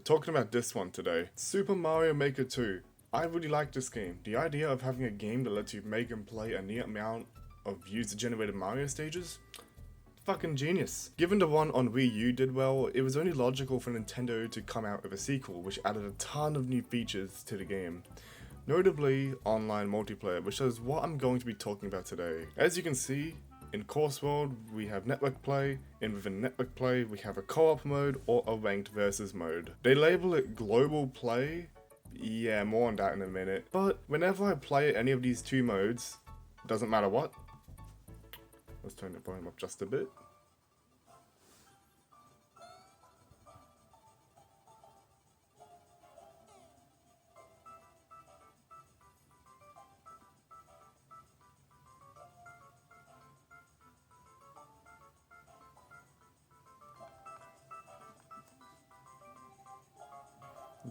talking about this one today. Super Mario Maker 2. I really like this game. The idea of having a game that lets you make and play a neat amount of user-generated Mario stages? Fucking genius. Given the one on Wii U did well, it was only logical for Nintendo to come out with a sequel, which added a ton of new features to the game. Notably, online multiplayer, which is what I'm going to be talking about today. As you can see, in Course World, we have network play, and within network play, we have a co-op mode or a ranked versus mode. They label it global play. Yeah, more on that in a minute. But whenever I play any of these two modes, doesn't matter what. Let's turn the volume up just a bit.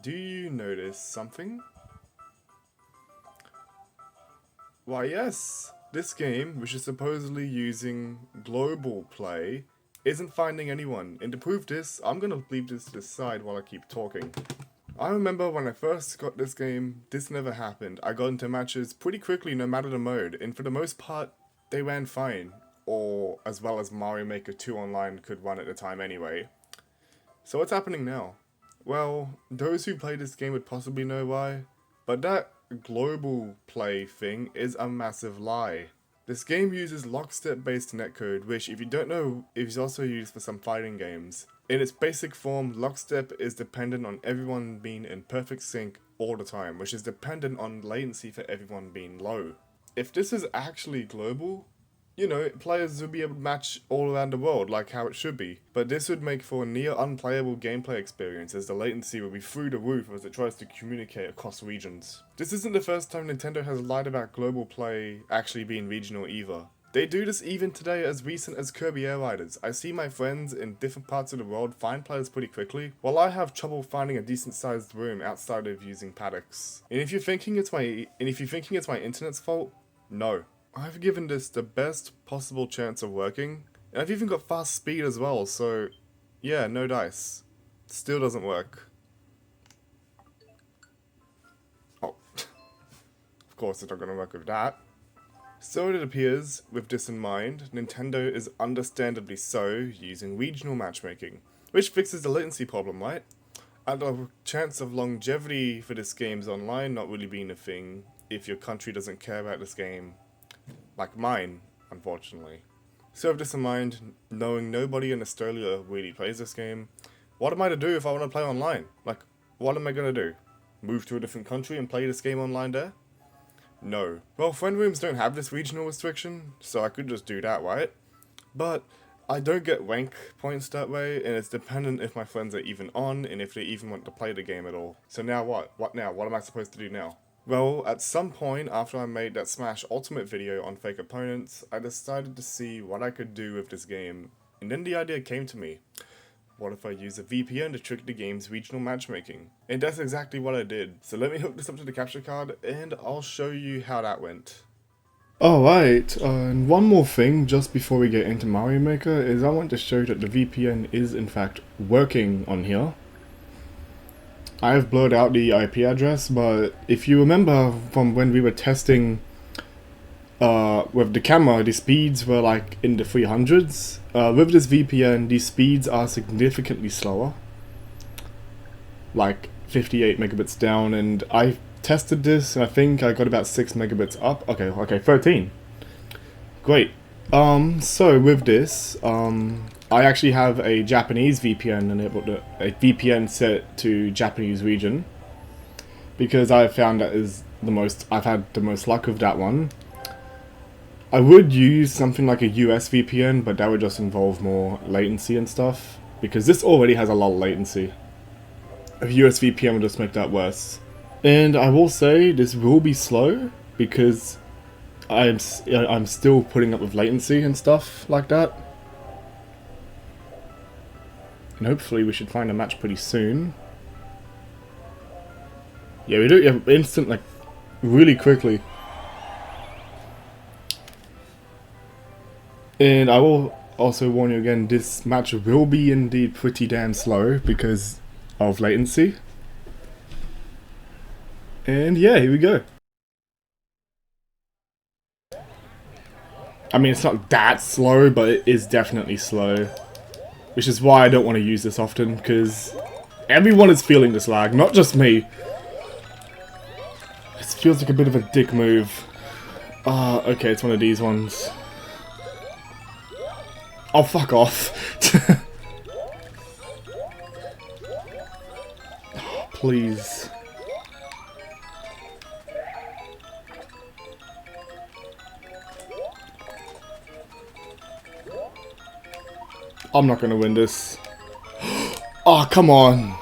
Do you notice something? Why yes, this game, which is supposedly using global play, isn't finding anyone, and to prove this, I'm gonna leave this to the side while I keep talking. I remember when I first got this game, this never happened. I got into matches pretty quickly no matter the mode, and for the most part, they ran fine, or as well as Mario Maker 2 Online could run at the time anyway. So what's happening now? Well, those who play this game would possibly know why, but that global play thing is a massive lie. This game uses lockstep based netcode, which if you don't know, is also used for some fighting games. In its basic form, lockstep is dependent on everyone being in perfect sync all the time, which is dependent on latency for everyone being low. If this is actually global, you know, players would be able to match all around the world like how it should be. But this would make for a near unplayable gameplay experience as the latency would be through the roof as it tries to communicate across regions. This isn't the first time Nintendo has lied about global play actually being regional either. They do this even today as recent as Kirby Air Riders. I see my friends in different parts of the world find players pretty quickly, while I have trouble finding a decent sized room outside of using paddocks. And if you're thinking it's my internet's fault, no. I've given this the best possible chance of working, and I've even got fast speed as well, so yeah, no dice. Still doesn't work. Oh, of course it's not gonna work with that. So it appears, with this in mind, Nintendo is understandably so using regional matchmaking, which fixes the latency problem, right? And the chance of longevity for this game's online not really being a thing if your country doesn't care about this game. Like mine, unfortunately. So with this in mind, knowing nobody in Australia really plays this game, what am I to do if I want to play online? Like, what am I going to do? Move to a different country and play this game online there? No. Well, friend rooms don't have this regional restriction, so I could just do that, right? But I don't get rank points that way, and it's dependent if my friends are even on, and if they even want to play the game at all. So now what? What now? What am I supposed to do now? Well, at some point after I made that Smash Ultimate video on fake opponents, I decided to see what I could do with this game, and then the idea came to me. What if I use a VPN to trick the game's regional matchmaking? And that's exactly what I did. So let me hook this up to the capture card, and I'll show you how that went. Alright, and one more thing just before we get into Mario Maker is I want to show that the VPN is in fact working on here. I have blurred out the IP address, but if you remember from when we were testing with the camera, the speeds were like in the 300s. With this VPN, the speeds are significantly slower, like 58 megabits down, and I tested this and I think I got about 6 megabits up. Okay, 13. Great. So with this, I actually have a Japanese VPN enabled, a VPN set to Japanese region, because I found that is I've had the most luck with that one. I would use something like a US VPN, but that would just involve more latency and stuff, because this already has a lot of latency. A US VPN would just make that worse. And I will say this will be slow, because I'm still putting up with latency and stuff like that. And hopefully we should find a match pretty soon. Yeah, we do have instant, like, really quickly. And I will also warn you again, this match will be indeed pretty damn slow, because of latency. And yeah, here we go. I mean, it's not that slow, but it is definitely slow. Which is why I don't want to use this often, because everyone is feeling this lag, not just me. It feels like a bit of a dick move. Okay, it's one of these ones. Oh, fuck off. Please. I'm not gonna win this. Oh, come on.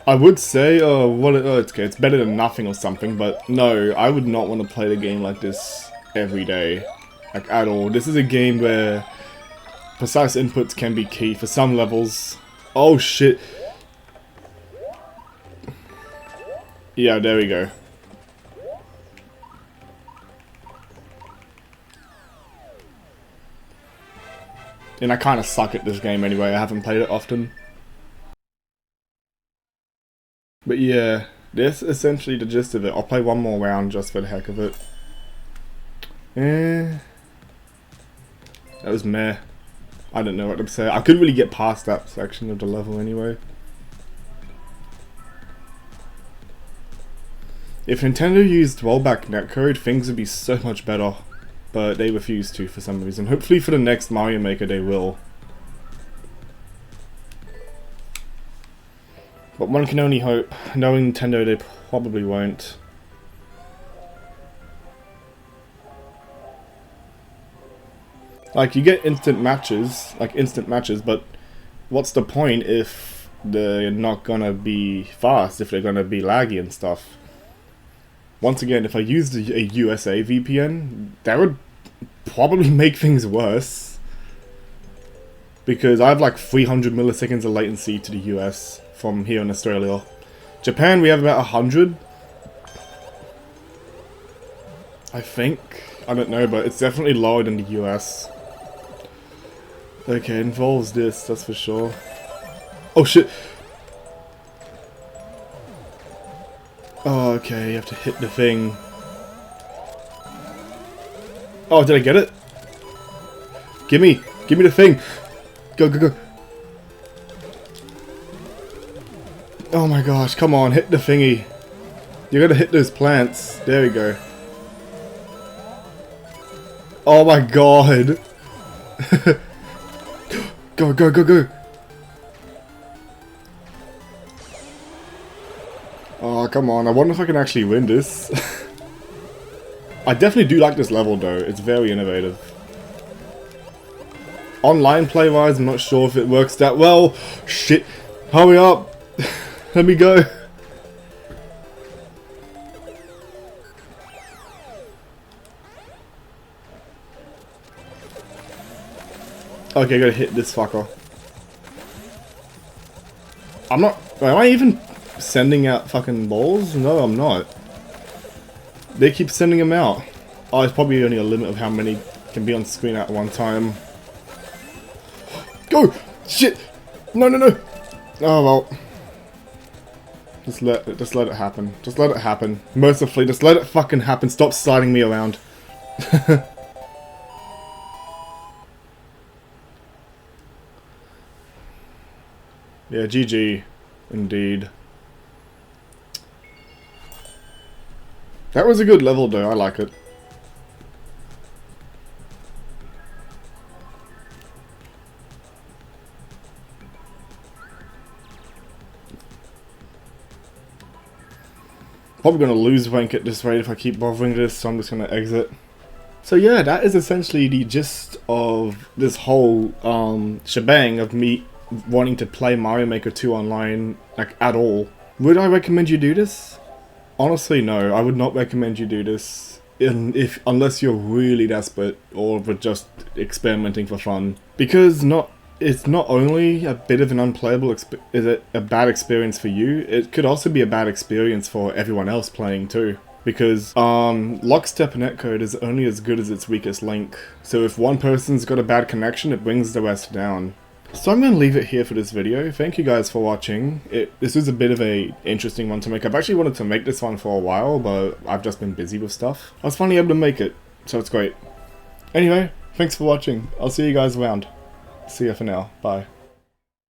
I would say, it's better than nothing or something, but no, I would not want to play the game like this every day. Like, at all. This is a game where precise inputs can be key for some levels. Oh, shit. Yeah, there we go. And I kind of suck at this game anyway, I haven't played it often. But yeah, that's essentially the gist of it. I'll play one more round just for the heck of it. That was meh. I don't know what to say. I couldn't really get past that section of the level anyway. If Nintendo used rollback netcode, things would be so much better. But they refuse to for some reason. Hopefully for the next Mario Maker they will. But one can only hope. Knowing Nintendo, they probably won't. Like, you get instant matches, but what's the point if they're not gonna be fast, if they're gonna be laggy and stuff? Once again, if I used a USA VPN, that would probably make things worse. Because I have like 300 milliseconds of latency to the US from here in Australia. Japan, we have about 100. I think. I don't know, but it's definitely lower than the US. Okay, it involves this, that's for sure. Oh shit! Oh, okay, you have to hit the thing. Oh, did I get it? Gimme the thing! Go, go, go! Oh my gosh, come on, hit the thingy. You gotta hit those plants. There we go. Oh my god! Go, go, go, go! Oh, come on. I wonder if I can actually win this. I definitely do like this level, though. It's very innovative. Online play-wise, I'm not sure if it works that well. Shit. Hurry up. Let me go. Okay, I gotta hit this fucker. I'm not... Am I even sending out fucking balls? No, I'm not. They keep sending them out. Oh, it's probably only a limit of how many can be on screen at one time. Go! Shit! No, no, no! Oh, well. Just let it happen. Just let it happen. Mercifully, just let it fucking happen. Stop sliding me around. Yeah, GG. Indeed. That was a good level though, I like it. Probably gonna lose rank at this rate if I keep bothering this, so I'm just gonna exit. So yeah, that is essentially the gist of this whole shebang of me wanting to play Mario Maker 2 online, like, at all. Would I recommend you do this? Honestly, no. I would not recommend you do this unless you're really desperate or for just experimenting for fun. Because it's not only a bit of an unplayable is it a bad experience for you, it could also be a bad experience for everyone else playing too. because lockstep netcode is only as good as its weakest link. So if one person's got a bad connection, it brings the rest down. So I'm going to leave it here for this video. Thank you guys for watching. This is a bit of a interesting one to make. I've actually wanted to make this one for a while, but I've just been busy with stuff. I was finally able to make it, so it's great. Anyway, thanks for watching. I'll see you guys around. See ya for now. Bye.